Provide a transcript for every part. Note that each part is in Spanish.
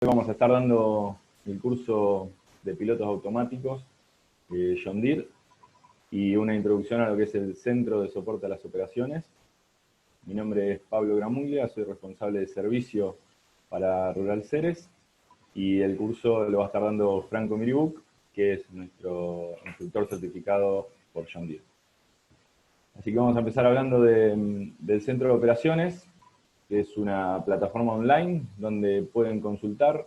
Vamos a estar dando el curso de pilotos automáticos John Deere y una introducción a lo que es el Centro de Soporte a las Operaciones. Mi nombre es Pablo Gramuglia, soy responsable de servicio para Rural Ceres y el curso lo va a estar dando Franco Miribuc, que es nuestro instructor certificado por John Deere. Así que vamos a empezar hablando del Centro de Operaciones, que es una plataforma online donde pueden consultar,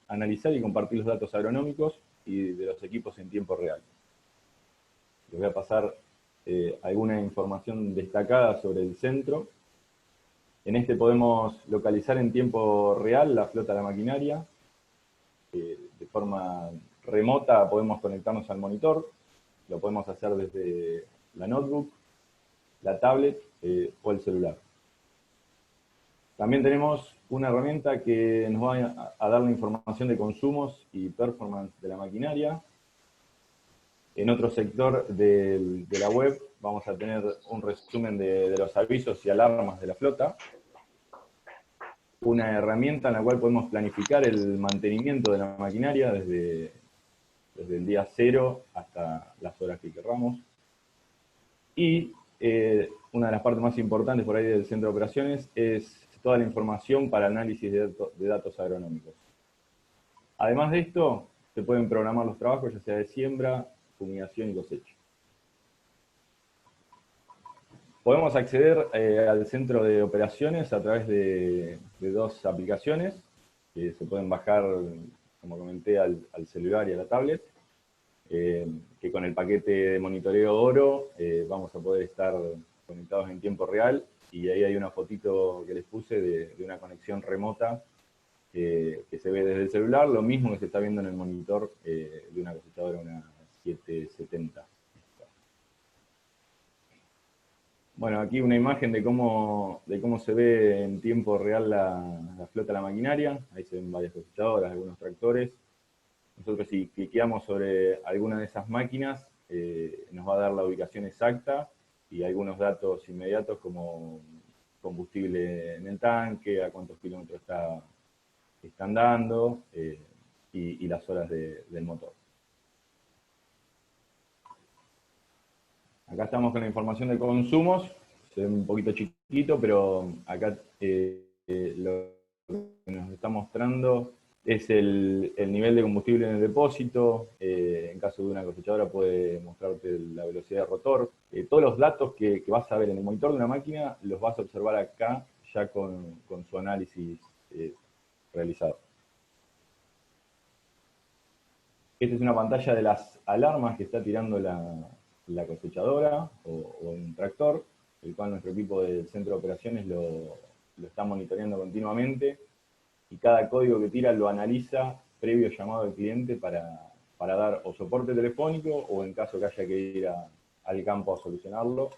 analizar y compartir los datos agronómicos y de los equipos en tiempo real. Les voy a pasar alguna información destacada sobre el centro. En este podemos localizar en tiempo real la flota de la maquinaria. De forma remota podemos conectarnos al monitor. Lo podemos hacer desde la notebook, la tablet o el celular. También tenemos una herramienta que nos va a dar la información de consumos y performance de la maquinaria. En otro sector de la web vamos a tener un resumen de los avisos y alarmas de la flota. Una herramienta en la cual podemos planificar el mantenimiento de la maquinaria desde el día 0 hasta las horas que queramos. Y una de las partes más importantes por ahí del centro de operaciones es toda la información para análisis de datos agronómicos. Además de esto, se pueden programar los trabajos, ya sea de siembra, fumigación y cosecha. Podemos acceder al centro de operaciones a través de dos aplicaciones que se pueden bajar, como comenté, al celular y a la tablet, que con el paquete de monitoreo Oro vamos a poder estar conectados en tiempo real, y ahí hay una fotito que les puse de una conexión remota que se ve desde el celular, lo mismo que se está viendo en el monitor de una cosechadora, una 770. Bueno, aquí una imagen de cómo se ve en tiempo real la flota de la maquinaria. Ahí se ven varias cosechadoras, algunos tractores. Nosotros, si cliqueamos sobre alguna de esas máquinas, nos va a dar la ubicación exacta y algunos datos inmediatos como combustible en el tanque, a cuántos kilómetros están dando y las horas del motor. Acá estamos con la información de consumos, se ve un poquito chiquito, pero acá lo que nos está mostrando es el nivel de combustible en el depósito. En caso de una cosechadora puede mostrarte la velocidad de rotor. Todos los datos que vas a ver en el monitor de una máquina los vas a observar acá ya con su análisis realizado. Esta es una pantalla de las alarmas que está tirando la cosechadora o un tractor, el cual nuestro equipo del centro de operaciones lo está monitoreando continuamente, y cada código que tira lo analiza previo llamado al cliente para dar o soporte telefónico o, en caso que haya que ir al campo a solucionarlo,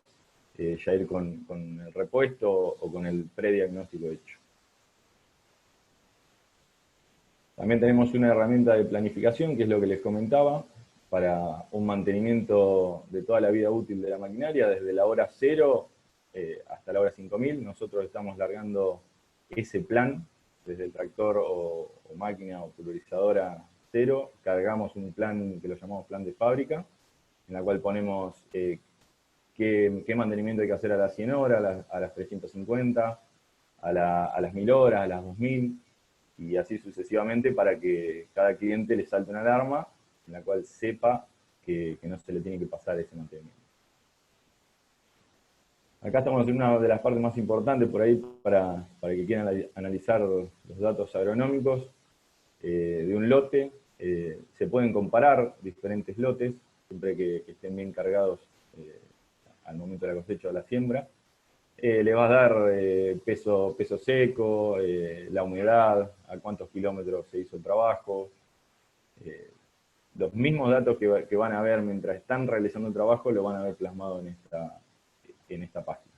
ya ir con el repuesto o con el prediagnóstico hecho. También tenemos una herramienta de planificación, que es lo que les comentaba, para un mantenimiento de toda la vida útil de la maquinaria, desde la hora 0 hasta la hora 5000. Nosotros estamos largando ese plan desde el tractor o máquina o pulverizadora 0. Cargamos un plan que lo llamamos plan de fábrica, en la cual ponemos qué mantenimiento hay que hacer a las 100 horas, a las 350, a las 1000 horas, a las 2000, y así sucesivamente, para que cada cliente le salte una alarma en la cual sepa que no se le tiene que pasar ese mantenimiento. Acá estamos en una de las partes más importantes por ahí para que quieran analizar los datos agronómicos de un lote. Se pueden comparar diferentes lotes, siempre que estén bien cargados al momento de la cosecha o la siembra. Le vas a dar peso seco, la humedad, a cuántos kilómetros se hizo el trabajo. Los mismos datos que van a ver mientras están realizando el trabajo lo van a ver plasmado en esta página.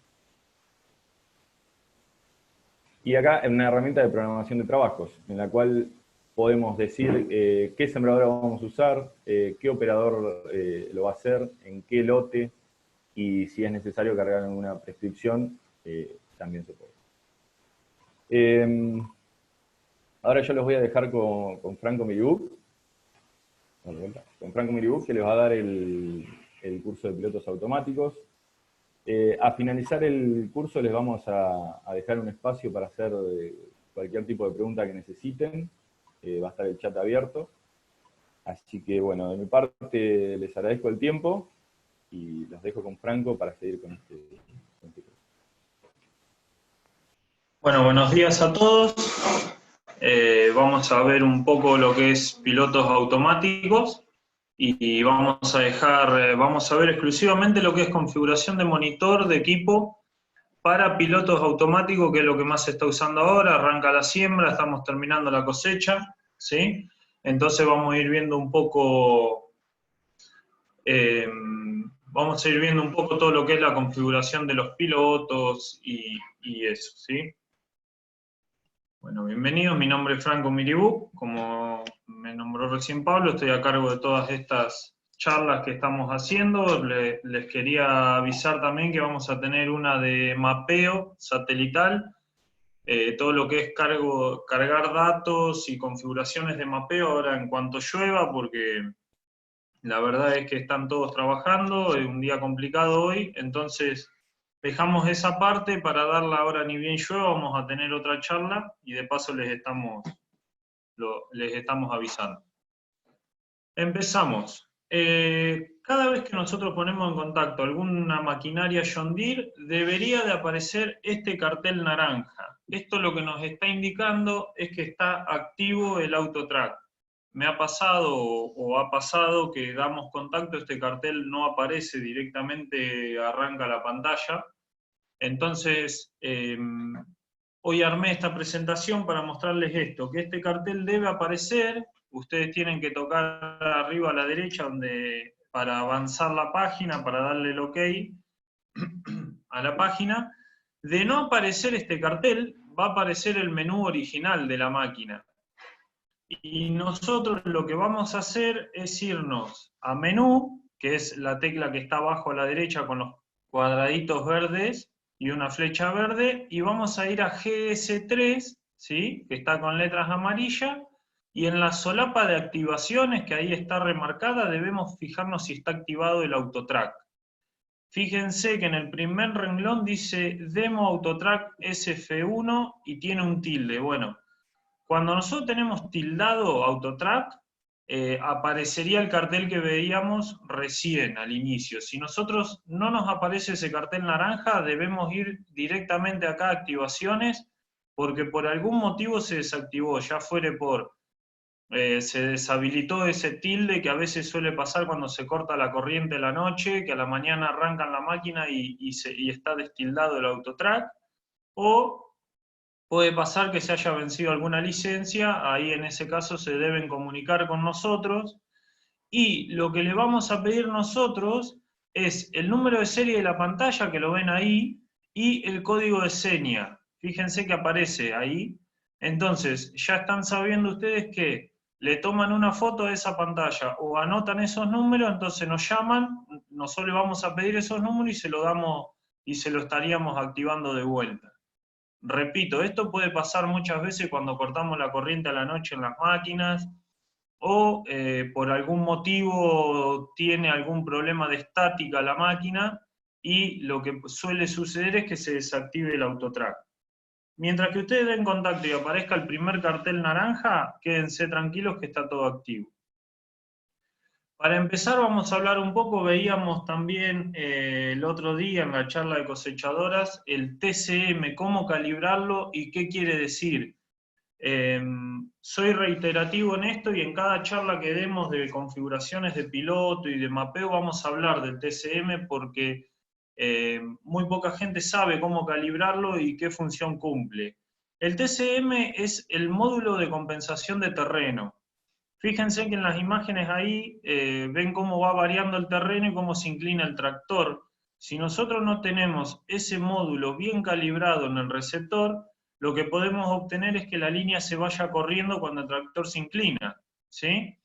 Y acá en una herramienta de programación de trabajos, en la cual podemos decir qué sembradora vamos a usar, qué operador lo va a hacer, en qué lote, y si es necesario cargar alguna prescripción, también se puede. Ahora yo los voy a dejar con Franco Miribú, que les va a dar el curso de pilotos automáticos. A finalizar el curso les vamos a dejar un espacio para hacer cualquier tipo de pregunta que necesiten. Va a estar el chat abierto. Así que bueno, de mi parte les agradezco el tiempo y los dejo con Franco para seguir con este curso. Bueno, buenos días a todos. Vamos a ver un poco lo que es pilotos automáticos y vamos a ver exclusivamente lo que es configuración de monitor de equipo para pilotos automáticos, que es lo que más se está usando ahora. Arranca la siembra, estamos terminando la cosecha, ¿sí? Entonces vamos a ir viendo un poco, todo lo que es la configuración de los pilotos y eso, ¿sí? Bueno, bienvenidos, mi nombre es Franco Miribú, como me nombró recién Pablo, estoy a cargo de todas estas charlas que estamos haciendo. Les quería avisar también que vamos a tener una de mapeo satelital, todo lo que es cargar datos y configuraciones de mapeo ahora en cuanto llueva, porque la verdad es que están todos trabajando, es un día complicado hoy, entonces dejamos esa parte para darla ahora ni bien llueva, vamos a tener otra charla y de paso les estamos avisando. Empezamos. Cada vez que nosotros ponemos en contacto alguna maquinaria John Deere, debería de aparecer este cartel naranja. Esto lo que nos está indicando es que está activo el AutoTrack. Me ha pasado o ha pasado que damos contacto, este cartel no aparece directamente, arranca la pantalla. Entonces, hoy armé esta presentación para mostrarles esto, que este cartel debe aparecer. Ustedes tienen que tocar arriba a la derecha para avanzar la página, para darle el OK a la página. De no aparecer este cartel, va a aparecer el menú original de la máquina. Y nosotros lo que vamos a hacer es irnos a menú, que es la tecla que está abajo a la derecha con los cuadraditos verdes y una flecha verde, y vamos a ir a GS3, ¿sí? Que está con letras amarillas, y en la solapa de activaciones, que ahí está remarcada, debemos fijarnos si está activado el AutoTrack. Fíjense que en el primer renglón dice Demo AutoTrack SF1 y tiene un tilde. Bueno, cuando nosotros tenemos tildado AutoTrack, aparecería el cartel que veíamos recién al inicio. Si nosotros no nos aparece ese cartel naranja, debemos ir directamente acá a activaciones, porque por algún motivo se desactivó, ya fuere se deshabilitó ese tilde que a veces suele pasar cuando se corta la corriente en la noche, que a la mañana arrancan la máquina y está destildado el AutoTrack, o puede pasar que se haya vencido alguna licencia, ahí en ese caso se deben comunicar con nosotros, y lo que le vamos a pedir nosotros es el número de serie de la pantalla, que lo ven ahí, y el código de seña. Fíjense que aparece ahí. Entonces, ya están sabiendo ustedes que le toman una foto de esa pantalla o anotan esos números, entonces nos llaman, nosotros le vamos a pedir esos números y se lo damos y se lo estaríamos activando de vuelta. Repito, esto puede pasar muchas veces cuando cortamos la corriente a la noche en las máquinas o por algún motivo tiene algún problema de estática la máquina y lo que suele suceder es que se desactive el AutoTrack. Mientras que ustedes den contacto y aparezca el primer cartel naranja, quédense tranquilos que está todo activo. Para empezar vamos a hablar un poco, veíamos también el otro día en la charla de cosechadoras el TCM, cómo calibrarlo y qué quiere decir. Soy reiterativo en esto y en cada charla que demos de configuraciones de piloto y de mapeo vamos a hablar del TCM porque muy poca gente sabe cómo calibrarlo y qué función cumple. El TCM es el módulo de compensación de terreno. Fíjense que en las imágenes ahí ven cómo va variando el terreno y cómo se inclina el tractor. Si nosotros no tenemos ese módulo bien calibrado en el receptor, lo que podemos obtener es que la línea se vaya corriendo cuando el tractor se inclina, ¿sí?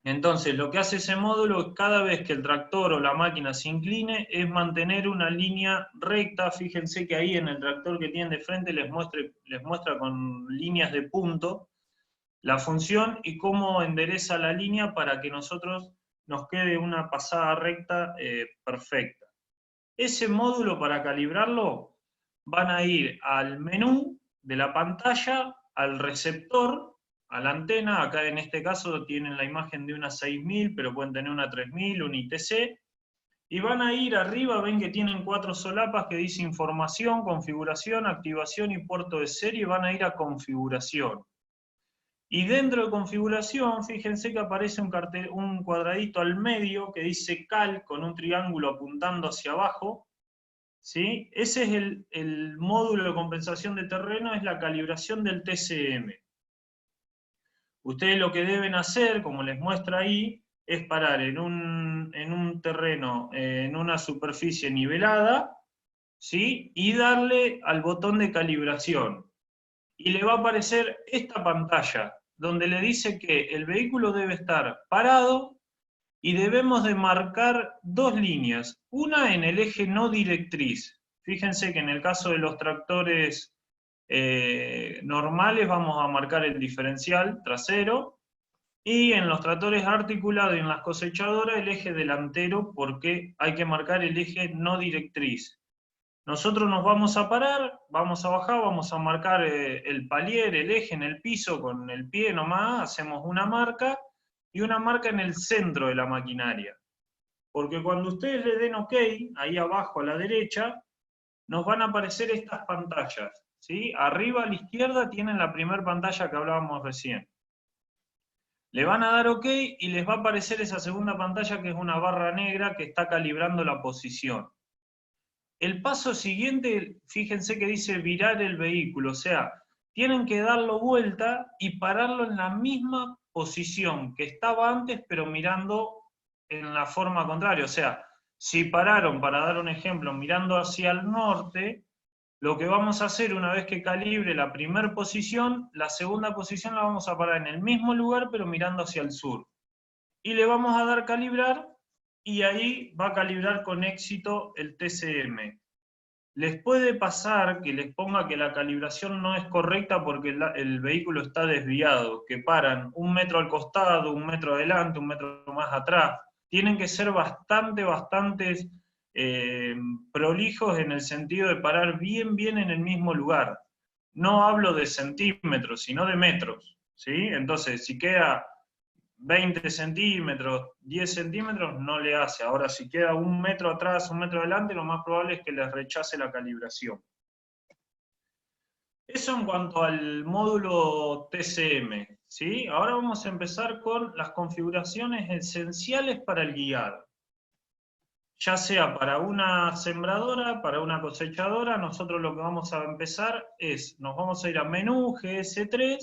Entonces, lo que hace ese módulo, cada vez que el tractor o la máquina se incline, es mantener una línea recta. Fíjense que ahí en el tractor que tienen de frente les muestra con líneas de punto la función y cómo endereza la línea para que nosotros nos quede una pasada recta perfecta. Ese módulo, para calibrarlo, van a ir al menú de la pantalla, al receptor, a la antena. Acá en este caso tienen la imagen de una 6000, pero pueden tener una 3000, una ITC. Y van a ir arriba, ven que tienen 4 solapas que dice información, configuración, activación y puerto de serie. Van a ir a configuración. Y dentro de configuración, fíjense que aparece un cuadradito al medio que dice cal con un triángulo apuntando hacia abajo. ¿Sí? Ese es el módulo de compensación de terreno, es la calibración del TCM. Ustedes lo que deben hacer, como les muestra ahí, es parar en un terreno, en una superficie nivelada, ¿sí? Y darle al botón de calibración. Y le va a aparecer esta pantalla, donde le dice que el vehículo debe estar parado y debemos de marcar dos líneas, una en el eje no directriz. Fíjense que en el caso de los tractores normales vamos a marcar el diferencial trasero, y en los tractores articulados y en las cosechadoras el eje delantero, porque hay que marcar el eje no directriz. Nosotros nos vamos a parar, vamos a bajar, vamos a marcar el palier, el eje en el piso con el pie nomás, hacemos una marca y una marca en el centro de la maquinaria. Porque cuando ustedes le den OK, ahí abajo a la derecha, nos van a aparecer estas pantallas, ¿sí? Arriba a la izquierda tienen la primera pantalla que hablábamos recién. Le van a dar OK y les va a aparecer esa segunda pantalla que es una barra negra que está calibrando la posición. El paso siguiente, fíjense que dice virar el vehículo, o sea, tienen que darlo vuelta y pararlo en la misma posición que estaba antes, pero mirando en la forma contraria. O sea, si pararon, para dar un ejemplo, mirando hacia el norte, lo que vamos a hacer una vez que calibre la primera posición, la segunda posición la vamos a parar en el mismo lugar, pero mirando hacia el sur. Y le vamos a dar calibrar, y ahí va a calibrar con éxito el TCM. Les puede pasar que les ponga que la calibración no es correcta porque el vehículo está desviado, que paran 1 metro al costado, 1 metro adelante, 1 metro más atrás. Tienen que ser bastante prolijos en el sentido de parar bien en el mismo lugar. No hablo de centímetros, sino de metros, ¿sí? Entonces, si queda 20 centímetros, 10 centímetros, no le hace. Ahora, si queda 1 metro atrás, 1 metro adelante, lo más probable es que les rechace la calibración. Eso en cuanto al módulo TCM, ¿sí? Ahora vamos a empezar con las configuraciones esenciales para el guiado. Ya sea para una sembradora, para una cosechadora, nosotros lo que vamos a empezar es, nos vamos a ir a menú, GS3,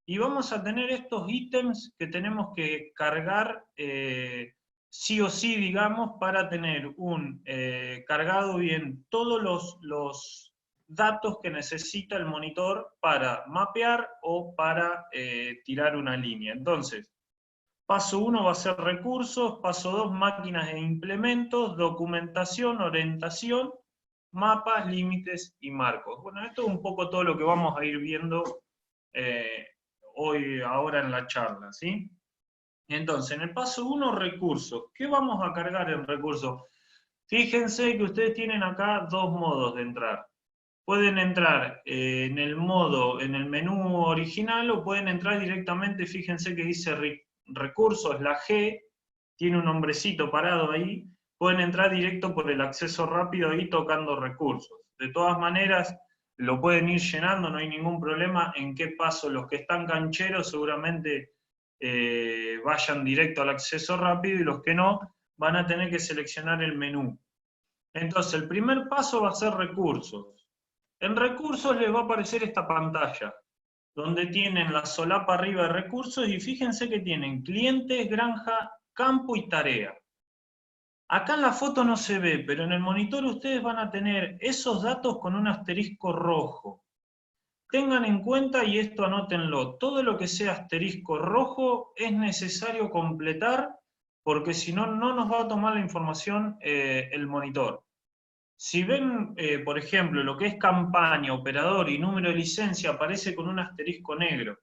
y vamos a tener estos ítems que tenemos que cargar sí o sí, digamos, para tener cargado bien todos los datos que necesita el monitor para mapear o para tirar una línea. Entonces, paso 1 va a ser recursos, paso 2 máquinas e implementos, documentación, orientación, mapas, límites y marcos. Bueno, esto es un poco todo lo que vamos a ir viendo ahora en la charla, ¿sí? Entonces, en el paso 1, recursos. ¿Qué vamos a cargar en recursos? Fíjense que ustedes tienen acá dos modos de entrar. Pueden entrar en el menú original, o pueden entrar directamente, fíjense que dice recursos, la G, tiene un nombrecito parado ahí, pueden entrar directo por el acceso rápido ahí tocando recursos. De todas maneras, lo pueden ir llenando, no hay ningún problema. En qué paso los que están cancheros seguramente vayan directo al acceso rápido, y los que no van a tener que seleccionar el menú. Entonces, el primer paso va a ser recursos. En recursos les va a aparecer esta pantalla, donde tienen la solapa arriba de recursos, y fíjense que tienen clientes, granja, campo y tarea. Acá en la foto no se ve, pero en el monitor ustedes van a tener esos datos con un asterisco rojo. tengan en cuenta, y esto anótenlo, todo lo que sea asterisco rojo es necesario completar, porque si no, no nos va a tomar la información el monitor. Si ven, por ejemplo, lo que es campaña, operador y número de licencia, aparece con un asterisco negro.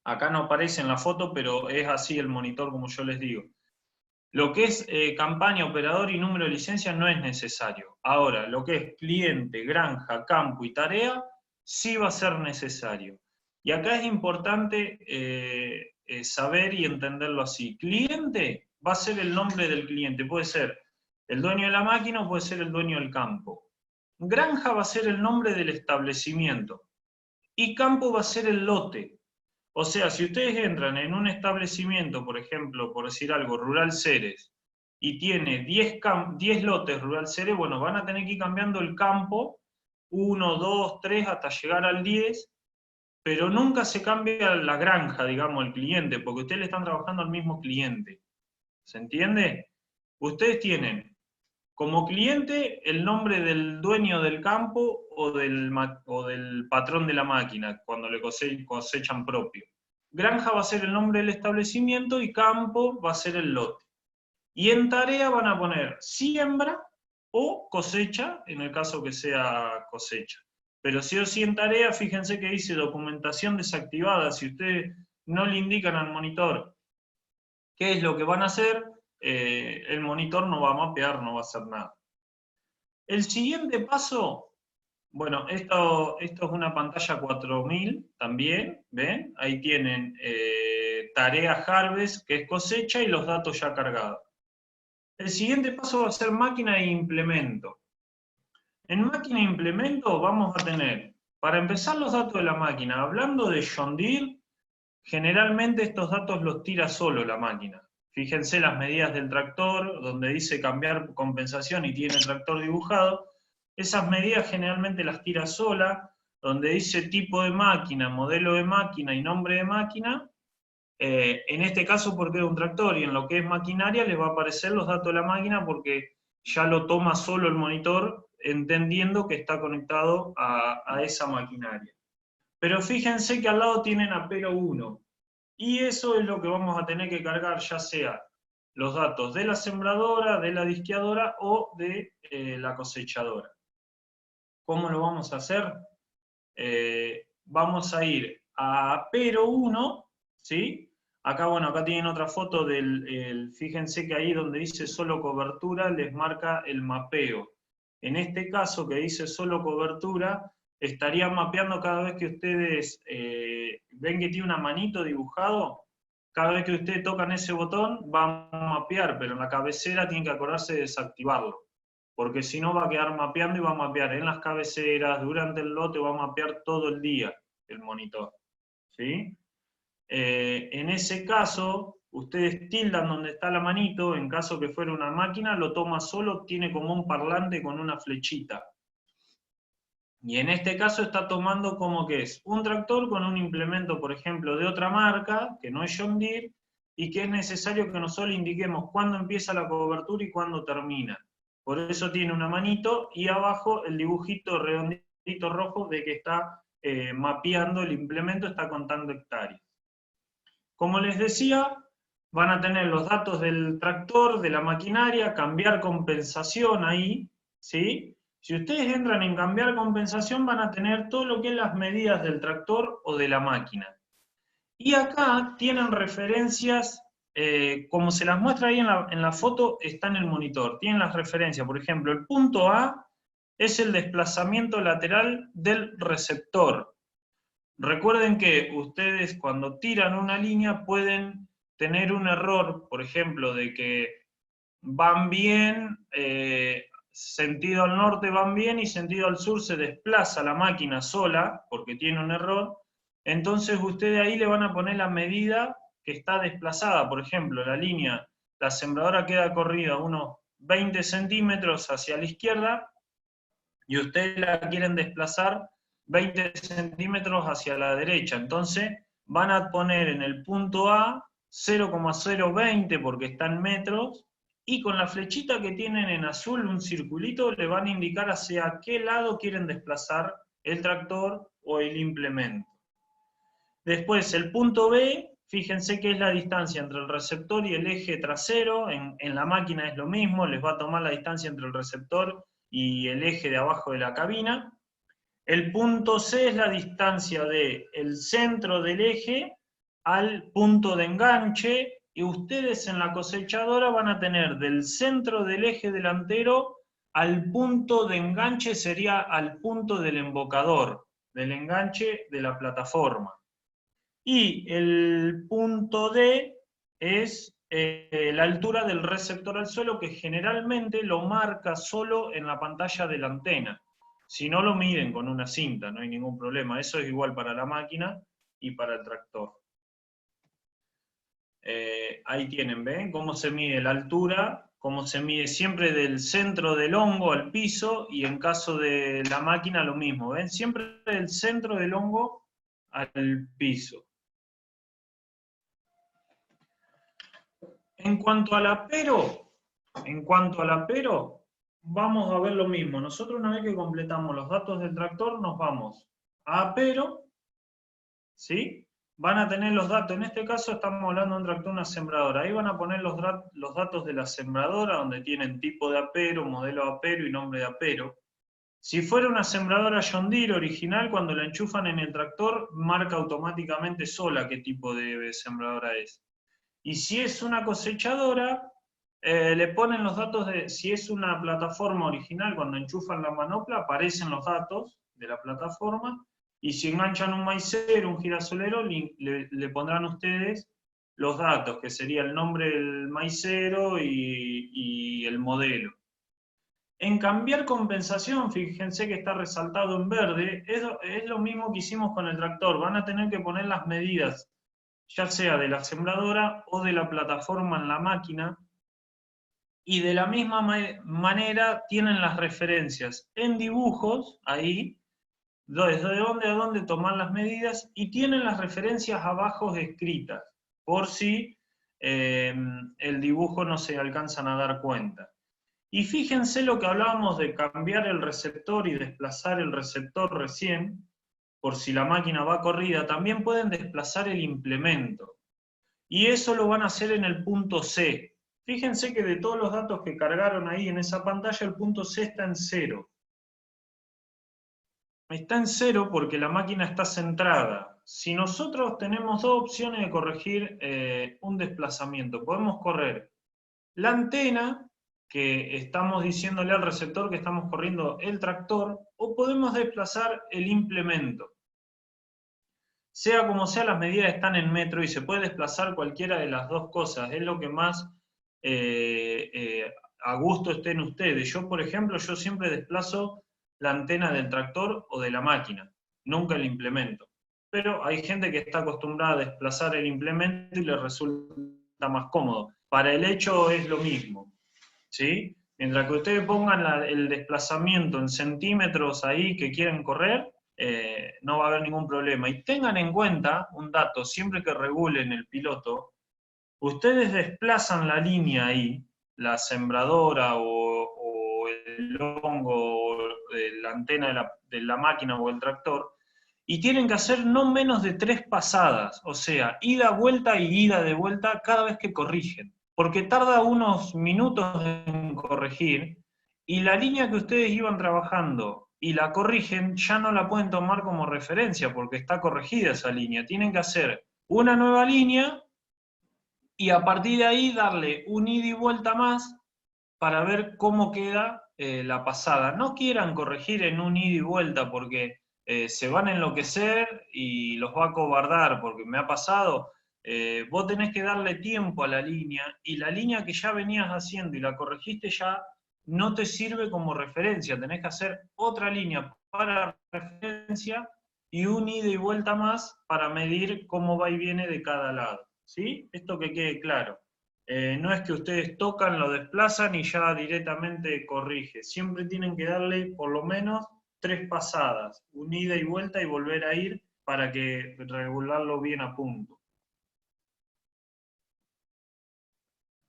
Acá no aparece en la foto, pero es así el monitor, como yo les digo. Lo que es campaña, operador y número de licencia no es necesario. Ahora, lo que es cliente, granja, campo y tarea, sí va a ser necesario. Y acá es importante saber y entenderlo así. Cliente va a ser el nombre del cliente, puede ser el dueño de la máquina o puede ser el dueño del campo. Granja va a ser el nombre del establecimiento y campo va a ser el lote. O sea, si ustedes entran en un establecimiento, por ejemplo, por decir algo, Rural Ceres, y tiene 10 lotes Rural Ceres, bueno, van a tener que ir cambiando el campo, 1, 2, 3, hasta llegar al 10, pero nunca se cambia la granja, digamos, el cliente, porque ustedes le están trabajando al mismo cliente. ¿Se entiende? Ustedes tienen como cliente el nombre del dueño del campo o del patrón de la máquina, cuando le cosechan propio. Granja va a ser el nombre del establecimiento y campo va a ser el lote. Y en tarea van a poner siembra o cosecha, en el caso que sea cosecha. Pero sí o sí en tarea, fíjense que dice documentación desactivada. Si ustedes no le indican al monitor qué es lo que van a hacer, el monitor no va a mapear, no va a hacer nada. El siguiente paso, bueno, esto es una pantalla 4000 también, ¿ven? Ahí tienen tarea Harvest, que es cosecha, y los datos ya cargados. El siguiente paso va a ser máquina e implemento. En máquina e implemento vamos a tener, para empezar, los datos de la máquina. Hablando de John Deere, generalmente estos datos los tira solo la máquina. Fíjense las medidas del tractor, donde dice cambiar compensación y tiene el tractor dibujado. Esas medidas generalmente las tira sola, donde dice tipo de máquina, modelo de máquina y nombre de máquina. En este caso porque es un tractor, y en lo que es maquinaria les va a aparecer los datos de la máquina porque ya lo toma solo el monitor, entendiendo que está conectado a esa maquinaria. Pero fíjense que al lado tienen apero 1, y eso es lo que vamos a tener que cargar, ya sea los datos de la sembradora, de la disqueadora o de la cosechadora. ¿Cómo lo vamos a hacer? Vamos a ir a apero 1, ¿sí? Acá, bueno, acá tienen otra foto fíjense que ahí donde dice solo cobertura les marca el mapeo. En este caso que dice solo cobertura, estaría mapeando cada vez que ustedes ven que tiene una manito dibujado. Cada vez que ustedes tocan ese botón va a mapear, pero en la cabecera tienen que acordarse de desactivarlo, porque si no va a quedar mapeando y va a mapear en las cabeceras, durante el lote va a mapear todo el día el monitor, ¿sí? En ese caso, ustedes tildan donde está la manito, en caso que fuera una máquina, lo toma solo, tiene como un parlante con una flechita. Y en este caso está tomando como que es un tractor con un implemento, por ejemplo, de otra marca, que no es John Deere, y que es necesario que nosotros indiquemos cuándo empieza la cobertura y cuándo termina. Por eso tiene una manito y abajo el dibujito redondito rojo de que está mapeando el implemento, está contando hectáreas. Como les decía, van a tener los datos del tractor, de la maquinaria, cambiar compensación ahí, ¿sí? Si ustedes entran en cambiar compensación, van a tener todo lo que es las medidas del tractor o de la máquina. Y acá tienen referencias, como se las muestra ahí en la foto, está en el monitor. Tienen las referencias, por ejemplo, el punto A es el desplazamiento lateral del receptor. Recuerden que ustedes cuando tiran una línea pueden tener un error, por ejemplo, de que van bien, sentido al norte van bien y sentido al sur se desplaza la máquina sola, porque tiene un error. Entonces ustedes ahí le van a poner la medida que está desplazada. Por ejemplo, la línea, la sembradora queda corrida unos 20 centímetros hacia la izquierda y ustedes la quieren desplazar 20 centímetros hacia la derecha. Entonces van a poner en el punto A 0,020 porque está en metros, y con la flechita que tienen en azul, un circulito, le van a indicar hacia qué lado quieren desplazar el tractor o el implemento. Después, el punto B, fíjense que es la distancia entre el receptor y el eje trasero. En la máquina es lo mismo, les va a tomar la distancia entre el receptor y el eje de abajo de la cabina. El punto C es la distancia del centro del eje al punto de enganche, y ustedes en la cosechadora van a tener del centro del eje delantero al punto de enganche, sería al punto del embocador, del enganche de la plataforma. Y el punto D es la altura del receptor al suelo, que generalmente lo marca solo en la pantalla de la antena. Si no, lo miden con una cinta, no hay ningún problema. Eso es igual para la máquina y para el tractor. Ahí tienen, ¿ven? Cómo se mide la altura, cómo se mide siempre del centro del hongo al piso, y en caso de la máquina lo mismo, ¿ven? Siempre del centro del hongo al piso. En cuanto al apero, vamos a ver lo mismo. Nosotros, una vez que completamos los datos del tractor, nos vamos a apero, ¿sí? Van a tener los datos, en este caso estamos hablando de un tractor, una sembradora. Ahí van a poner los datos de la sembradora, donde tienen tipo de apero, modelo de apero y nombre de apero. Si fuera una sembradora John Deere original, cuando la enchufan en el tractor, marca automáticamente sola qué tipo de sembradora es. Y si es una cosechadora, le ponen los datos de, si es una plataforma original, cuando enchufan la manopla aparecen los datos de la plataforma, y si enganchan un maicero, un girasolero, le pondrán ustedes los datos, que sería el nombre del maicero y el modelo. En cambiar compensación, fíjense que está resaltado en verde, es lo mismo que hicimos con el tractor. Van a tener que poner las medidas, ya sea de la sembradora o de la plataforma en la máquina, y de la misma manera tienen las referencias en dibujos, ahí, desde dónde a dónde tomar las medidas, y tienen las referencias abajo escritas, por si el dibujo no se alcanzan a dar cuenta. Y fíjense lo que hablábamos de cambiar el receptor y desplazar el receptor recién, por si la máquina va corrida, también pueden desplazar el implemento. Y eso lo van a hacer en el punto C. Fíjense que de todos los datos que cargaron ahí en esa pantalla, el punto C está en 0. Está en 0 porque la máquina está centrada. Si nosotros tenemos dos opciones de corregir un desplazamiento, podemos correr la antena, que estamos diciéndole al receptor que estamos corriendo el tractor, o podemos desplazar el implemento. Sea como sea, las medidas están en metro y se puede desplazar cualquiera de las dos cosas. Es lo que más a gusto estén ustedes. Yo, por ejemplo, yo siempre desplazo la antena del tractor o de la máquina, nunca el implemento. Pero hay gente que está acostumbrada a desplazar el implemento y le resulta más cómodo. Para el hecho es lo mismo, ¿sí? Mientras que ustedes pongan el desplazamiento en centímetros ahí que quieren correr, no va a haber ningún problema. Y tengan en cuenta un dato, siempre que regulen el piloto, ustedes desplazan la línea ahí, la sembradora o el hongo, o la antena de la máquina o el tractor, y tienen que hacer no menos de 3 pasadas, o sea, ida, vuelta y ida de vuelta cada vez que corrigen, porque tarda unos minutos en corregir, y la línea que ustedes iban trabajando y la corrigen, ya no la pueden tomar como referencia, porque está corregida esa línea. Tienen que hacer una nueva línea, y a partir de ahí darle un ida y vuelta más para ver cómo queda la pasada. No quieran corregir en un ida y vuelta, porque se van a enloquecer y los va a cobardar, porque me ha pasado. Vos tenés que darle tiempo a la línea, y la línea que ya venías haciendo y la corregiste ya no te sirve como referencia. Tenés que hacer otra línea para referencia y un ida y vuelta más para medir cómo va y viene de cada lado. ¿Sí? Esto que quede claro. No es que ustedes tocan, lo desplazan y ya directamente corrige. Siempre tienen que darle por lo menos 3 pasadas, un ida y vuelta y volver a ir, para que regularlo bien a punto.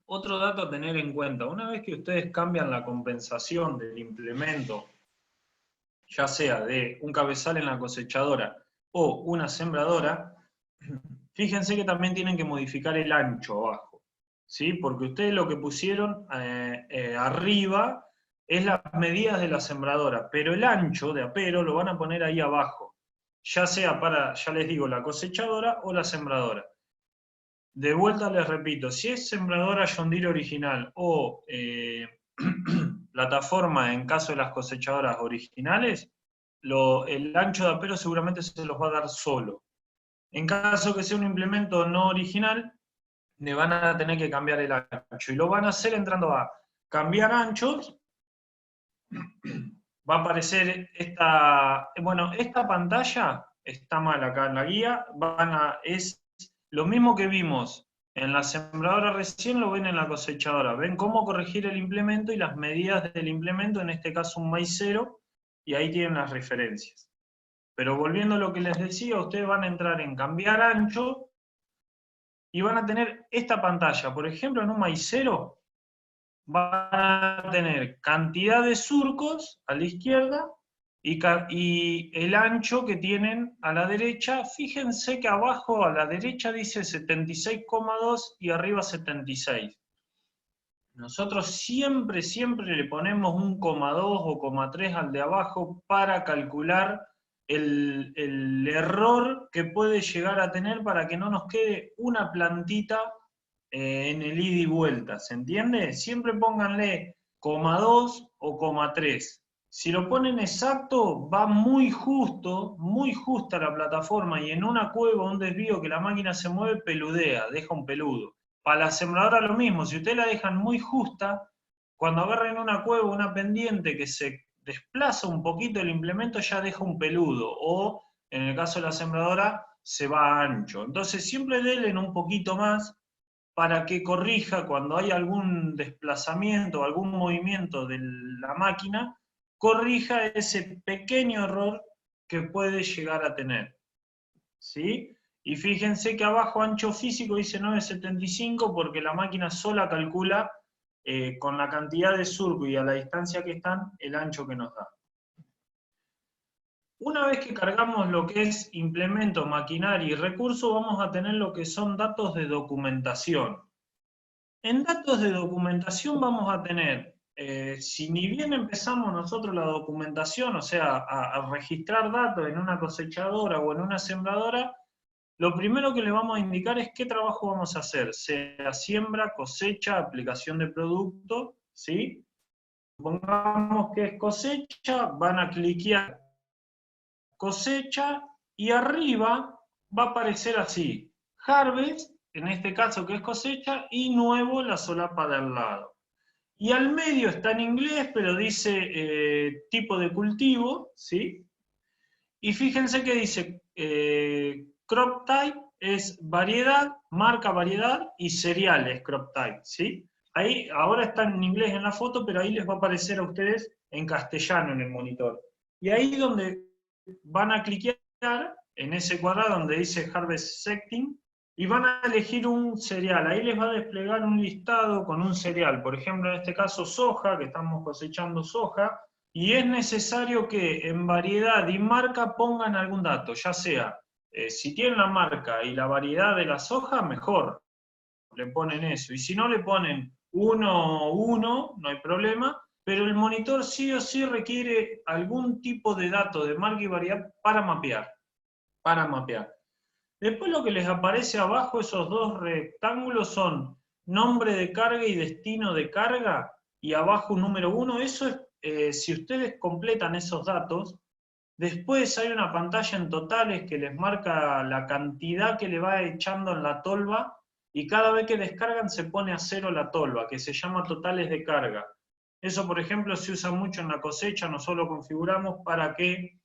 Otro dato a tener en cuenta: una vez que ustedes cambian la compensación del implemento ya sea de un cabezal en la cosechadora o una sembradora, fíjense que también tienen que modificar el ancho abajo, ¿sí? Porque ustedes lo que pusieron arriba es las medidas de la sembradora, pero el ancho de apero lo van a poner ahí abajo, ya sea para, ya les digo, la cosechadora o la sembradora. De vuelta les repito, si es sembradora John Deere original o plataforma en caso de las cosechadoras originales, el ancho de apero seguramente se los va a dar solo. En caso que sea un implemento no original, le van a tener que cambiar el ancho. Y lo van a hacer entrando a cambiar anchos. Va a aparecer esta pantalla está mal acá en la guía. Es lo mismo que vimos en la sembradora recién, lo ven en la cosechadora. Ven cómo corregir el implemento y las medidas del implemento, en este caso un maicero, y ahí tienen las referencias. Pero volviendo a lo que les decía, ustedes van a entrar en cambiar ancho y van a tener esta pantalla. Por ejemplo, en un maicero van a tener cantidad de surcos a la izquierda y el ancho que tienen a la derecha. Fíjense que abajo a la derecha dice 76,2 y arriba 76. Nosotros siempre le ponemos un 0,2 o 0,3 al de abajo para calcular el error que puede llegar a tener para que no nos quede una plantita en el ida y vuelta, ¿se entiende? Siempre pónganle 0,2 o 0,3. Si lo ponen exacto, va muy justa la plataforma, y en una cueva, un desvío que la máquina se mueve, peludea, deja un peludo. Para la sembradora lo mismo, si ustedes la dejan muy justa, cuando agarren una cueva, una pendiente que se desplaza un poquito el implemento, ya deja un peludo, o en el caso de la sembradora, se va ancho. Entonces siempre denle un poquito más para que corrija cuando hay algún desplazamiento o algún movimiento de la máquina, corrija ese pequeño error que puede llegar a tener. ¿Sí? Y fíjense que abajo ancho físico dice 9,75 porque la máquina sola calcula con la cantidad de surco y a la distancia que están, el ancho que nos da. Una vez que cargamos lo que es implemento, maquinaria y recursos, vamos a tener lo que son datos de documentación. En datos de documentación vamos a tener, si ni bien empezamos nosotros la documentación, o sea, a registrar datos en una cosechadora o en una sembradora, lo primero que le vamos a indicar es qué trabajo vamos a hacer, sea siembra, cosecha, aplicación de producto, ¿sí? Supongamos que es cosecha, van a cliquear cosecha y arriba va a aparecer así, harvest, en este caso que es cosecha, y nuevo la solapa de al lado. Y al medio está en inglés, pero dice tipo de cultivo, ¿sí? Y fíjense que dice crop type es variedad, marca variedad, y cereal es crop type, ¿sí? Ahí, ahora está en inglés en la foto, pero ahí les va a aparecer a ustedes en castellano en el monitor. Y ahí donde van a cliquear en ese cuadrado donde dice Harvest Setting, y van a elegir un cereal. Ahí les va a desplegar un listado con un cereal. Por ejemplo, en este caso soja, que estamos cosechando soja, y es necesario que en variedad y marca pongan algún dato, ya sea, si tienen la marca y la variedad de la soja, mejor, le ponen eso. Y si no, le ponen 1, no hay problema, pero el monitor sí o sí requiere algún tipo de dato de marca y variedad para mapear. Después lo que les aparece abajo, esos dos rectángulos, son nombre de carga y destino de carga, y abajo un número 1. Eso es, si ustedes completan esos datos, después hay una pantalla en totales que les marca la cantidad que le va echando en la tolva, y cada vez que descargan se pone a 0 la tolva, que se llama totales de carga. Eso, por ejemplo, se usa mucho en la cosecha. Nosotros lo configuramos para que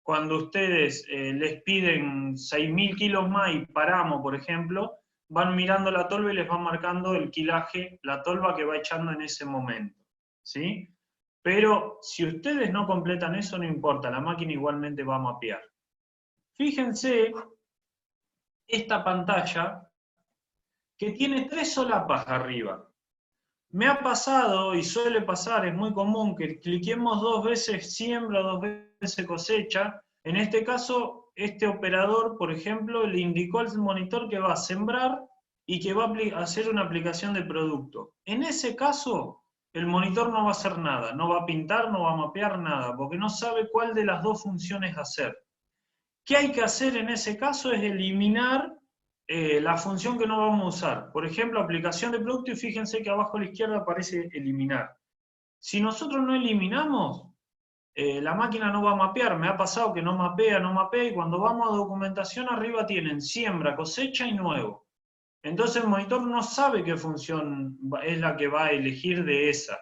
cuando ustedes les piden 6.000 kilos más y paramos, por ejemplo, van mirando la tolva y les van marcando el quilaje, la tolva que va echando en ese momento, ¿sí? Pero si ustedes no completan eso, no importa, la máquina igualmente va a mapear. Fíjense esta pantalla que tiene 3 solapas arriba. Me ha pasado, y suele pasar, es muy común, que cliquemos 2 veces siembra, 2 veces cosecha. En este caso, este operador, por ejemplo, le indicó al monitor que va a sembrar y que va a hacer una aplicación de producto. En ese caso, el monitor no va a hacer nada, no va a pintar, no va a mapear nada, porque no sabe cuál de las dos funciones hacer. ¿Qué hay que hacer en ese caso? Es eliminar la función que no vamos a usar. Por ejemplo, aplicación de producto, y fíjense que abajo a la izquierda aparece eliminar. Si nosotros no eliminamos, la máquina no va a mapear. Me ha pasado que no mapea, y cuando vamos a documentación arriba tienen siembra, cosecha y nuevo. Entonces el monitor no sabe qué función es la que va a elegir de esa.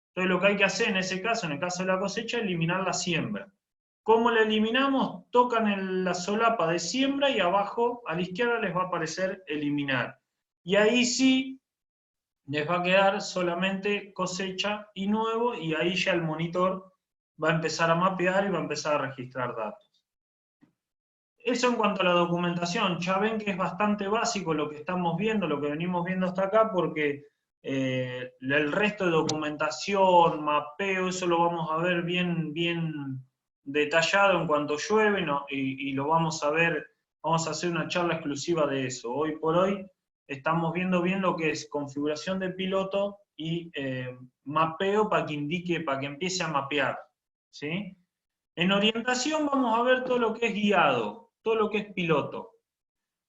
Entonces lo que hay que hacer en ese caso, en el caso de la cosecha, es eliminar la siembra. ¿Cómo la eliminamos? Tocan la solapa de siembra y abajo a la izquierda les va a aparecer eliminar. Y ahí sí les va a quedar solamente cosecha y nuevo, y ahí ya el monitor va a empezar a mapear y va a empezar a registrar datos. Eso en cuanto a la documentación. Ya ven que es bastante básico lo que estamos viendo, lo que venimos viendo hasta acá, porque el resto de documentación, mapeo, eso lo vamos a ver bien detallado en cuanto llueve, ¿no? Y lo vamos a ver, vamos a hacer una charla exclusiva de eso. Hoy por hoy estamos viendo bien lo que es configuración de piloto y mapeo para que indique, para que empiece a mapear, ¿sí? En orientación vamos a ver todo lo que es guiado, todo lo que es piloto.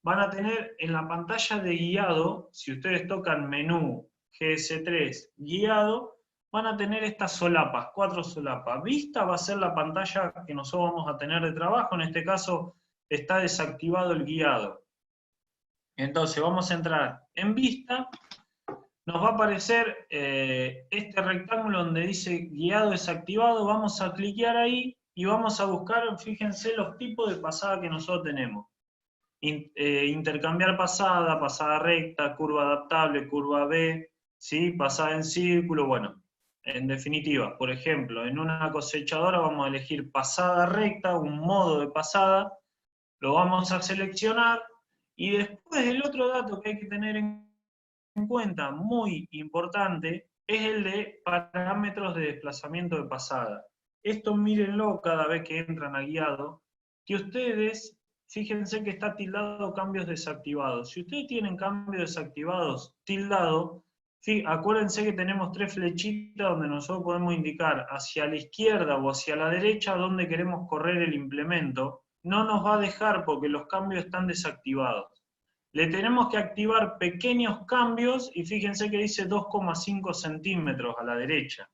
Van a tener en la pantalla de guiado, si ustedes tocan menú, GS3, guiado, van a tener estas solapas, 4 solapas. Vista va a ser la pantalla que nosotros vamos a tener de trabajo, en este caso está desactivado el guiado. Entonces vamos a entrar en vista, nos va a aparecer este rectángulo donde dice guiado desactivado, vamos a cliquear ahí y vamos a buscar, fíjense, los tipos de pasada que nosotros tenemos. Intercambiar pasada, pasada recta, curva adaptable, curva B, ¿sí? Pasada en círculo, bueno, en definitiva, por ejemplo, en una cosechadora vamos a elegir pasada recta, un modo de pasada, lo vamos a seleccionar, y después el otro dato que hay que tener en cuenta, muy importante, es el de parámetros de desplazamiento de pasada. Esto mírenlo cada vez que entran a guiado, que ustedes, fíjense que está tildado cambios desactivados. Si ustedes tienen cambios desactivados tildado, acuérdense que tenemos 3 flechitas donde nosotros podemos indicar hacia la izquierda o hacia la derecha dónde queremos correr el implemento. No nos va a dejar porque los cambios están desactivados. Le tenemos que activar pequeños cambios, y fíjense que dice 2,5 centímetros a la derecha.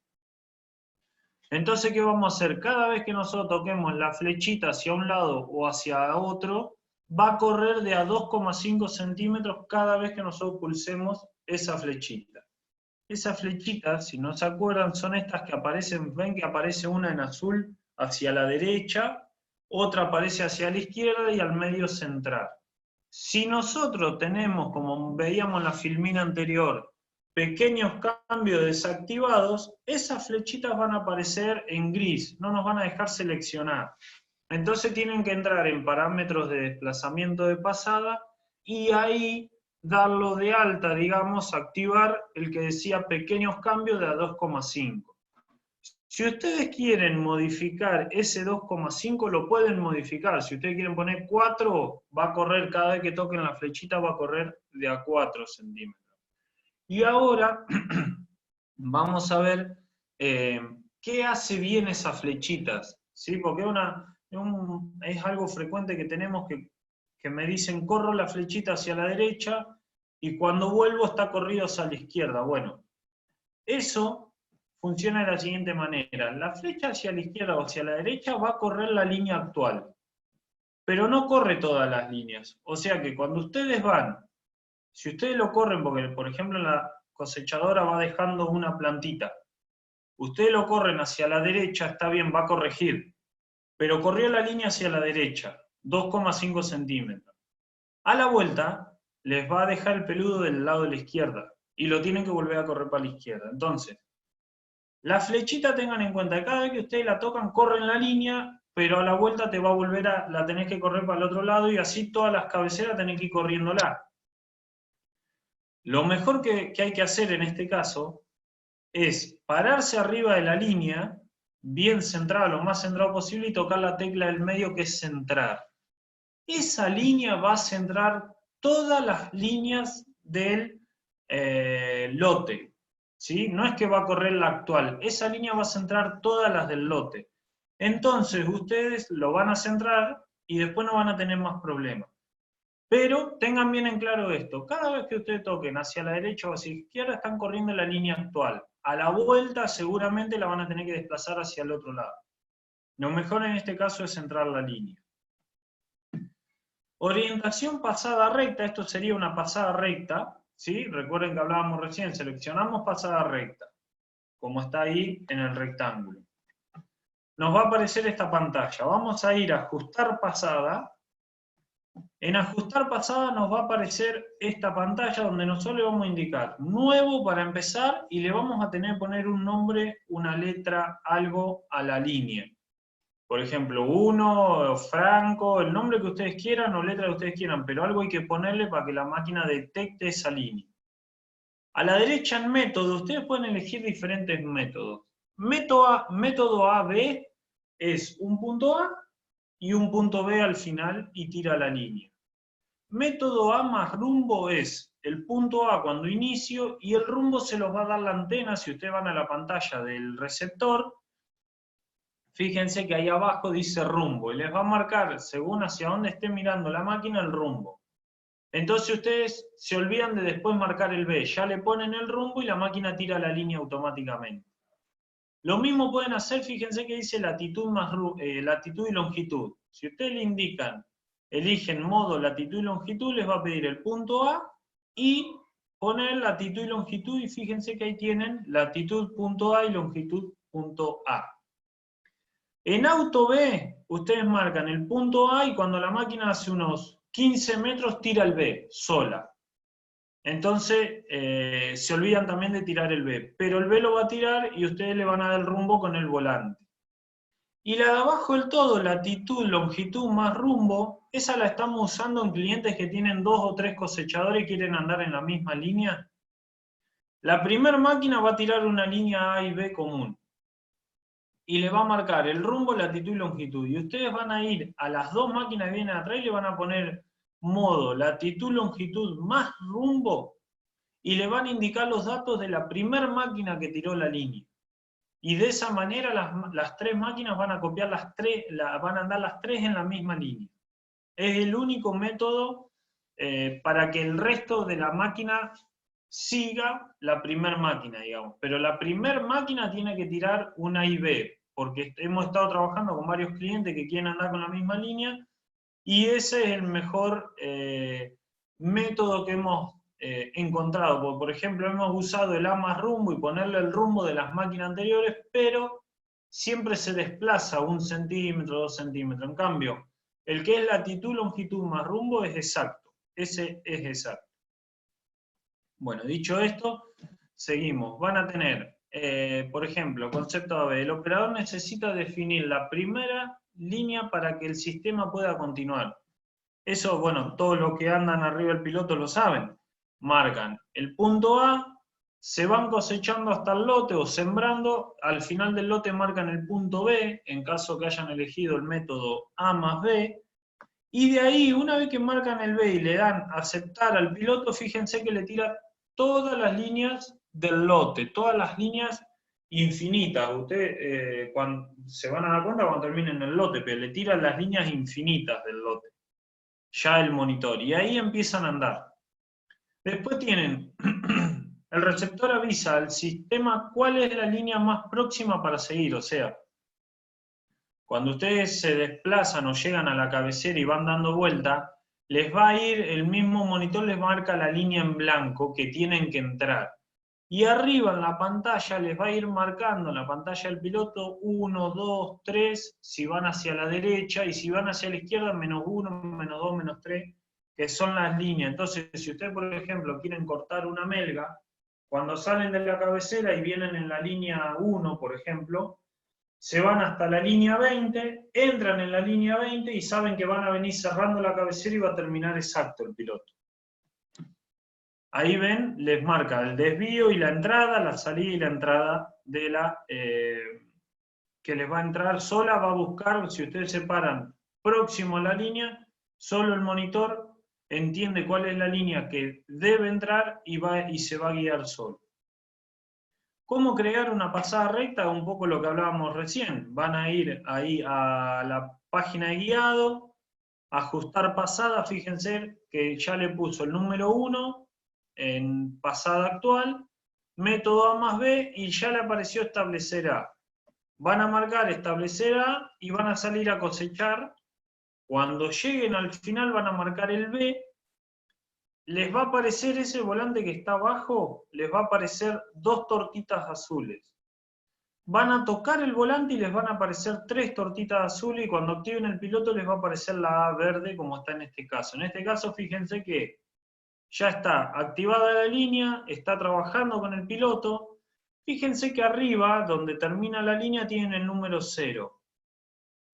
Entonces, ¿qué vamos a hacer? Cada vez que nosotros toquemos la flechita hacia un lado o hacia otro, va a correr de a 2,5 centímetros cada vez que nosotros pulsemos esa flechita. Esas flechitas, si no se acuerdan, son estas que aparecen, ven que aparece una en azul hacia la derecha, otra aparece hacia la izquierda y al medio central. Si nosotros tenemos, como veíamos en la filmina anterior, pequeños cambios desactivados, esas flechitas van a aparecer en gris, no nos van a dejar seleccionar. Entonces tienen que entrar en parámetros de desplazamiento de pasada y ahí darlo de alta, digamos, activar el que decía pequeños cambios de a 2,5. Si ustedes quieren modificar ese 2,5, lo pueden modificar. Si ustedes quieren poner 4, va a correr, cada vez que toquen la flechita, va a correr de a 4 centímetros. Y ahora vamos a ver qué hace bien esas flechitas, ¿sí? Porque es algo frecuente que tenemos que me dicen, corro la flechita hacia la derecha y cuando vuelvo está corrido hacia la izquierda. Bueno, eso funciona de la siguiente manera. La flecha hacia la izquierda o hacia la derecha va a correr la línea actual, pero no corre todas las líneas. O sea que cuando ustedes van, si ustedes lo corren, porque por ejemplo en la cosechadora va dejando una plantita, ustedes lo corren hacia la derecha, está bien, va a corregir, pero corrió la línea hacia la derecha, 2,5 centímetros. A la vuelta, les va a dejar el peludo del lado de la izquierda, y lo tienen que volver a correr para la izquierda. Entonces, la flechita tengan en cuenta, cada vez que ustedes la tocan, corren la línea, pero a la vuelta te va a volver la tenés que correr para el otro lado, y así todas las cabeceras tenés que ir corriéndola. Lo mejor que hay que hacer en este caso es pararse arriba de la línea, bien centrada, lo más centrado posible, y tocar la tecla del medio que es centrar. Esa línea va a centrar todas las líneas del lote, ¿sí? No es que va a correr la actual, esa línea va a centrar todas las del lote. Entonces ustedes lo van a centrar y después no van a tener más problemas. Pero tengan bien en claro esto, cada vez que ustedes toquen hacia la derecha o hacia la izquierda están corriendo la línea actual. A la vuelta seguramente la van a tener que desplazar hacia el otro lado. Lo mejor en este caso es centrar la línea. Orientación pasada recta, esto sería una pasada recta, ¿sí? Recuerden que hablábamos recién, seleccionamos pasada recta, como está ahí en el rectángulo. Nos va a aparecer esta pantalla, vamos a ir a ajustar pasada. En ajustar pasada nos va a aparecer esta pantalla donde nosotros le vamos a indicar nuevo para empezar y le vamos a tener que poner un nombre, una letra, algo a la línea. Por ejemplo, 1, Franco, el nombre que ustedes quieran o letra que ustedes quieran, pero algo hay que ponerle para que la máquina detecte esa línea. A la derecha en método, ustedes pueden elegir diferentes métodos. Método A-B es un punto A y un punto B al final y tira la línea. Método A más rumbo es el punto A cuando inicio y el rumbo se los va a dar la antena. Si ustedes van a la pantalla del receptor, fíjense que ahí abajo dice rumbo y les va a marcar, según hacia dónde esté mirando la máquina, el rumbo. Entonces ustedes se olvidan de después marcar el B, ya le ponen el rumbo y la máquina tira la línea automáticamente. Lo mismo pueden hacer, fíjense que dice latitud y longitud. Si ustedes le indican, eligen modo latitud y longitud, les va a pedir el punto A y poner latitud y longitud y fíjense que ahí tienen latitud.a y longitud.a. En auto B, ustedes marcan el punto A y cuando la máquina hace unos 15 metros tira el B, sola. Entonces, se olvidan también de tirar el B, pero el B lo va a tirar y ustedes le van a dar el rumbo con el volante. Y la de abajo del todo, latitud, longitud más rumbo, esa la estamos usando en clientes que tienen 2 o 3 cosechadores y quieren andar en la misma línea. La primera máquina va a tirar una línea A y B común. Y le va a marcar el rumbo, latitud y longitud. Y ustedes van a ir a las dos máquinas que vienen atrás y le van a poner modo, latitud, longitud más rumbo y le van a indicar los datos de la primera máquina que tiró la línea. Y de esa manera las tres máquinas van a copiar van a andar las tres en la misma línea. Es el único método para que el resto de la máquina siga la primera máquina, digamos. Pero la primera máquina tiene que tirar una A y B, porque hemos estado trabajando con varios clientes que quieren andar con la misma línea, y ese es el mejor método que hemos encontrado. Porque, por ejemplo, hemos usado el A más rumbo y ponerle el rumbo de las máquinas anteriores, pero siempre se desplaza 1 centímetro, 2 centímetros. En cambio, el que es latitud, longitud más rumbo es exacto. Ese es exacto. Bueno, dicho esto, seguimos. Van a tener, por ejemplo, concepto AB. El operador necesita definir la primera línea para que el sistema pueda continuar. Eso, bueno, todos los que andan arriba del piloto lo saben. Marcan el punto A, se van cosechando hasta el lote o sembrando, al final del lote marcan el punto B, en caso que hayan elegido el método A más B, y de ahí, una vez que marcan el B y le dan aceptar al piloto, fíjense que le tira todas las líneas del lote, todas las líneas infinitas. Ustedes se van a dar cuenta cuando terminen el lote, pero le tiran las líneas infinitas del lote, ya el monitor, y ahí empiezan a andar. Después tienen, el receptor avisa al sistema cuál es la línea más próxima para seguir, o sea, cuando ustedes se desplazan o llegan a la cabecera y van dando vuelta, les va a ir, el mismo monitor les marca la línea en blanco que tienen que entrar. Y arriba en la pantalla les va a ir marcando, en la pantalla del piloto, 1, 2, 3, si van hacia la derecha, y si van hacia la izquierda, -1, -2, -3, que son las líneas. Entonces, si ustedes, por ejemplo, quieren cortar una melga, cuando salen de la cabecera y vienen en la línea 1, por ejemplo, se van hasta la línea 20, entran en la línea 20 y saben que van a venir cerrando la cabecera y va a terminar exacto el piloto. ahí ven, les marca el desvío y la entrada, la salida y la entrada de la que les va a entrar sola, va a buscar, si ustedes se paran próximo a la línea, solo el monitor entiende cuál es la línea que debe entrar y se va a guiar solo. ¿Cómo crear una pasada recta? Un poco lo que hablábamos recién. Van a ir ahí a la página de guiado, ajustar pasada, fíjense que ya le puso el número 1 en pasada actual, método A más B y ya le apareció establecer A. Van a marcar establecer A y van a salir a cosechar. Cuando lleguen al final van a marcar el B. Les va a aparecer ese volante que está abajo, les va a aparecer 2 tortitas azules. Van a tocar el volante y les van a aparecer 3 tortitas azules y cuando activen el piloto les va a aparecer la A verde como está en este caso. En este caso fíjense que ya está activada la línea, está trabajando con el piloto. Fíjense que arriba, donde termina la línea, tienen el número 0.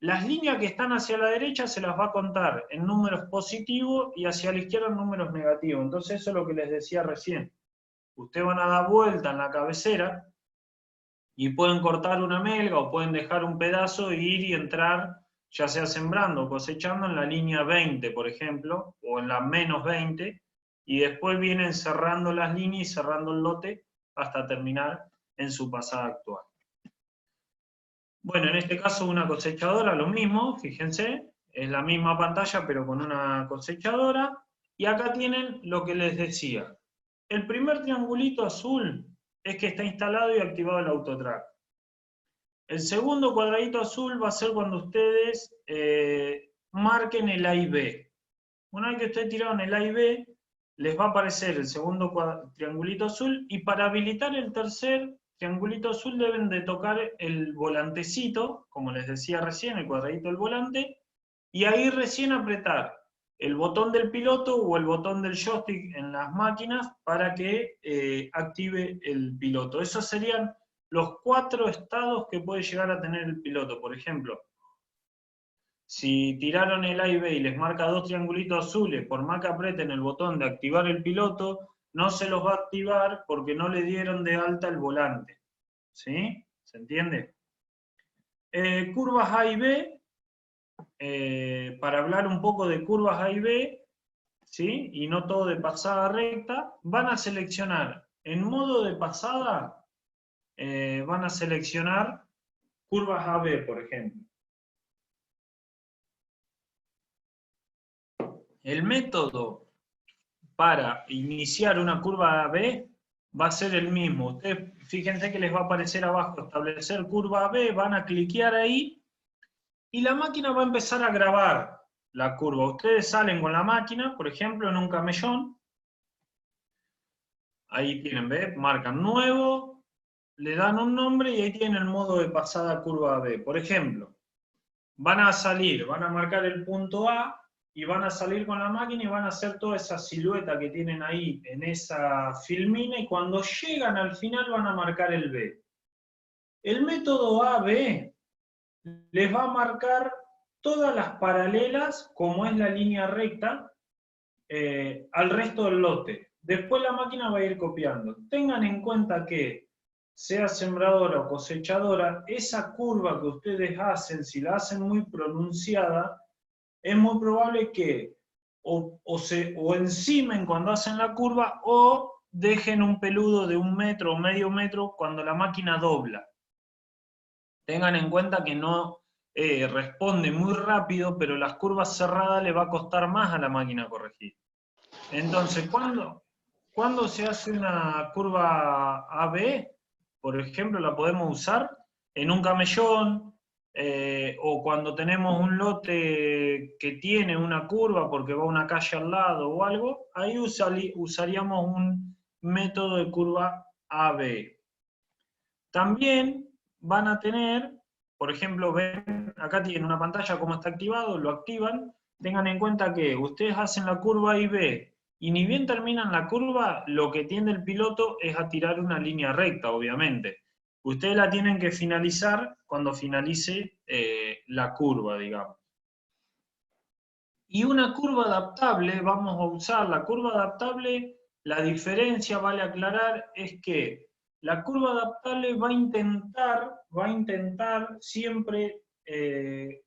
Las líneas que están hacia la derecha se las va a contar en números positivos y hacia la izquierda en números negativos. Entonces eso es lo que les decía recién. Ustedes van a dar vuelta en la cabecera y pueden cortar una melga o pueden dejar un pedazo e ir y entrar, ya sea sembrando o cosechando en la línea 20, por ejemplo, o en la menos 20, y después vienen cerrando las líneas y cerrando el lote hasta terminar en su pasada actual. Bueno, en este caso una cosechadora, lo mismo, fíjense, es la misma pantalla pero con una cosechadora. Y acá tienen lo que les decía. El primer triangulito azul es que está instalado y activado el AutoTrack. El segundo cuadradito azul va a ser cuando ustedes marquen el A y B. Una vez que ustedes tiraron el A y B, les va a aparecer el segundo triangulito azul y para habilitar el tercer triangulito azul deben de tocar el volantecito, como les decía recién, el cuadradito del volante, y ahí recién apretar el botón del piloto o el botón del joystick en las máquinas para que active el piloto. Esos serían los 4 estados que puede llegar a tener el piloto. Por ejemplo, si tiraron el A y B y les marca 2 triangulitos azules, por más que aprieten el botón de activar el piloto, no se los va a activar porque no le dieron de alta el volante. ¿Sí? ¿Se entiende? Curvas A y B, para hablar un poco de curvas A y B, ¿sí? Y no todo de pasada recta, van a seleccionar en modo de pasada, van a seleccionar curvas AB, por ejemplo. El método para iniciar una curva AB va a ser el mismo. Ustedes fíjense que les va a aparecer abajo establecer curva AB, van a cliquear ahí y la máquina va a empezar a grabar la curva. Ustedes salen con la máquina, por ejemplo, en un camellón. Ahí tienen, ¿ve? Marcan nuevo, le dan un nombre y ahí tienen el modo de pasada curva AB. Por ejemplo, van a salir, van a marcar el punto A y van a salir con la máquina y van a hacer toda esa silueta que tienen ahí en esa filmina y cuando llegan al final van a marcar el B. El método AB les va a marcar todas las paralelas, como es la línea recta, al resto del lote. Después la máquina va a ir copiando. Tengan en cuenta que, sea sembradora o cosechadora, esa curva que ustedes hacen, si la hacen muy pronunciada, es muy probable que o encimen cuando hacen la curva o dejen un peludo de 1 metro o medio metro cuando la máquina dobla. Tengan en cuenta que no responde muy rápido, pero las curvas cerradas le va a costar más a la máquina corregir. Entonces, ¿cuándo se hace una curva AB? Por ejemplo, la podemos usar en un camellón, o cuando tenemos un lote que tiene una curva porque va a una calle al lado o algo, ahí usaríamos un método de curva AB. También van a tener, por ejemplo, ven, acá tienen una pantalla cómo está activado, lo activan. Tengan en cuenta que ustedes hacen la curva AB y ni bien terminan la curva, lo que tiende el piloto es a tirar una línea recta, obviamente. Ustedes la tienen que finalizar cuando finalice la curva, digamos. Y una curva adaptable, vamos a usar la curva adaptable La diferencia, vale aclarar, es que la curva adaptable va a intentar siempre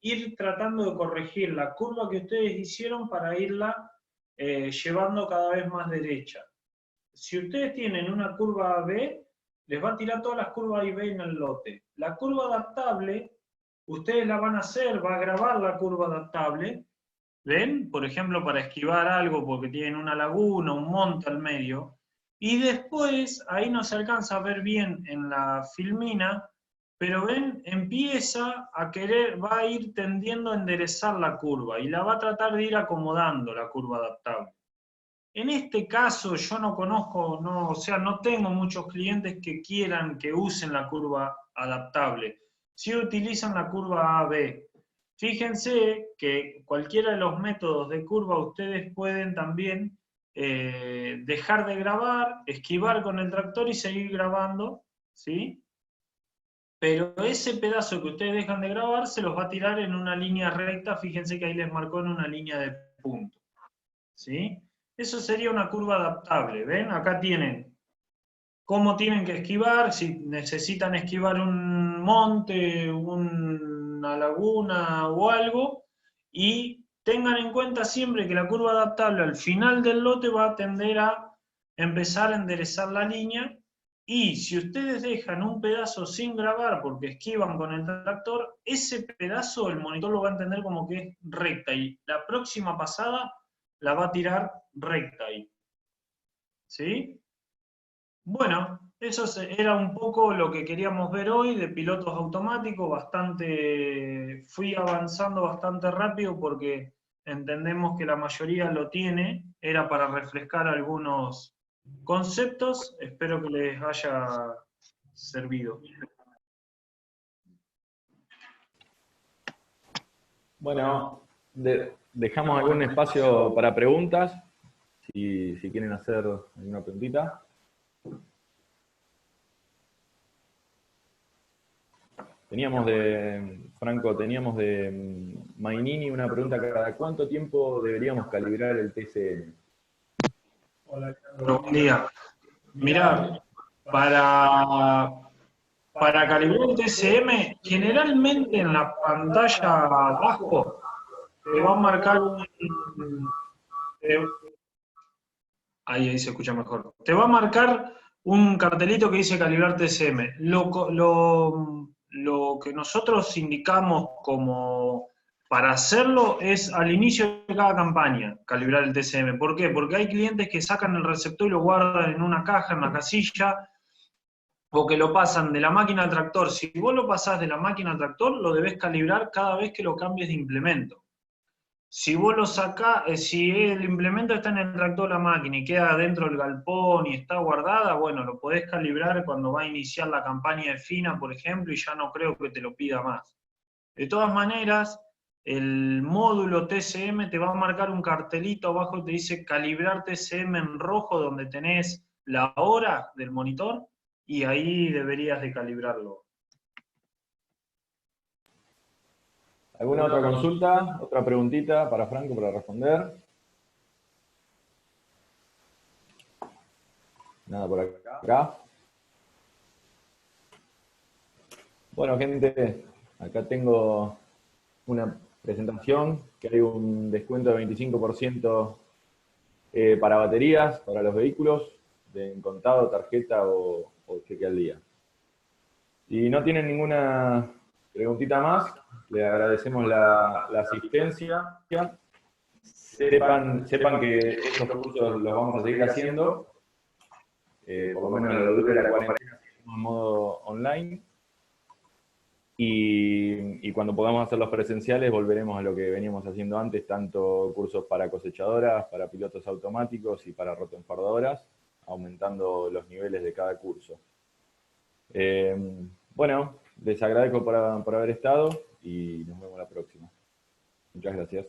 ir tratando de corregir la curva que ustedes hicieron para irla llevando cada vez más derecha. Si ustedes tienen una curva AB, les va a tirar todas las curvas A y B en el lote. La curva adaptable, ustedes la van a hacer, va a grabar la curva adaptable, ¿ven? Por ejemplo, para esquivar algo porque tienen una laguna, un monte al medio, y después, ahí no se alcanza a ver bien en la filmina, pero ven, empieza a querer, va a ir tendiendo a enderezar la curva, y la va a tratar de ir acomodando la curva adaptable. En este caso yo no conozco, no, o sea, no tengo muchos clientes que quieran que usen la curva adaptable. Sí utilizan la curva AB. Fíjense que cualquiera de los métodos de curva ustedes pueden también dejar de grabar, esquivar con el tractor y seguir grabando, ¿sí? Pero ese pedazo que ustedes dejan de grabar se los va a tirar en una línea recta, fíjense que ahí les marcó en una línea de punto, ¿sí? Eso sería una curva adaptable, ¿ven? Acá tienen cómo tienen que esquivar, si necesitan esquivar un monte, una laguna o algo, y tengan en cuenta siempre que la curva adaptable al final del lote va a tender a empezar a enderezar la línea, y si ustedes dejan un pedazo sin grabar porque esquivan con el tractor, ese pedazo el monitor lo va a entender como que es recta, y la próxima pasada la va a tirar recta ahí. ¿Sí? Bueno, eso era un poco lo que queríamos ver hoy de pilotos automáticos. Fui avanzando bastante rápido porque entendemos que la mayoría lo tiene. Era para refrescar algunos conceptos. Espero que les haya servido. Bueno, dejamos algún espacio para preguntas, si quieren hacer alguna preguntita. Franco, teníamos de Mainini una pregunta: ¿cada cuánto tiempo deberíamos calibrar el TCM? Hola, buen día. Mirá, para calibrar el TCM, generalmente en la pantalla abajo te va a marcar ahí se escucha mejor. Te va a marcar un cartelito que dice calibrar TCM. Lo que nosotros indicamos como para hacerlo es al inicio de cada campaña, calibrar el TCM. ¿Por qué? Porque hay clientes que sacan el receptor y lo guardan en una caja, en una casilla, o que lo pasan de la máquina al tractor. Si vos lo pasás de la máquina al tractor, lo debés calibrar cada vez que lo cambies de implemento. Si vos lo sacás, si el implemento está en el tractor de la máquina y queda dentro del galpón y está guardada, bueno, lo podés calibrar cuando va a iniciar la campaña de FINA, por ejemplo, y ya no creo que te lo pida más. De todas maneras, el módulo TCM te va a marcar un cartelito abajo que te dice calibrar TCM en rojo, donde tenés la hora del monitor, y ahí deberías de calibrarlo. ¿Alguna otra consulta? ¿Otra preguntita para Franco para responder? Nada por acá. Bueno, gente, acá tengo una presentación que hay un descuento de 25% para baterías, para los vehículos, en contado, tarjeta o cheque al día. Si no tienen ninguna preguntita más, le agradecemos la asistencia. Sepan que estos cursos los vamos a seguir haciendo, por lo menos lo dure la cuarentena, en modo online. Y cuando podamos hacer los presenciales, volveremos a lo que veníamos haciendo antes, tanto cursos para cosechadoras, para pilotos automáticos y para rotoenfardadoras, aumentando los niveles de cada curso. Bueno, les agradezco por haber estado y nos vemos la próxima. Muchas gracias.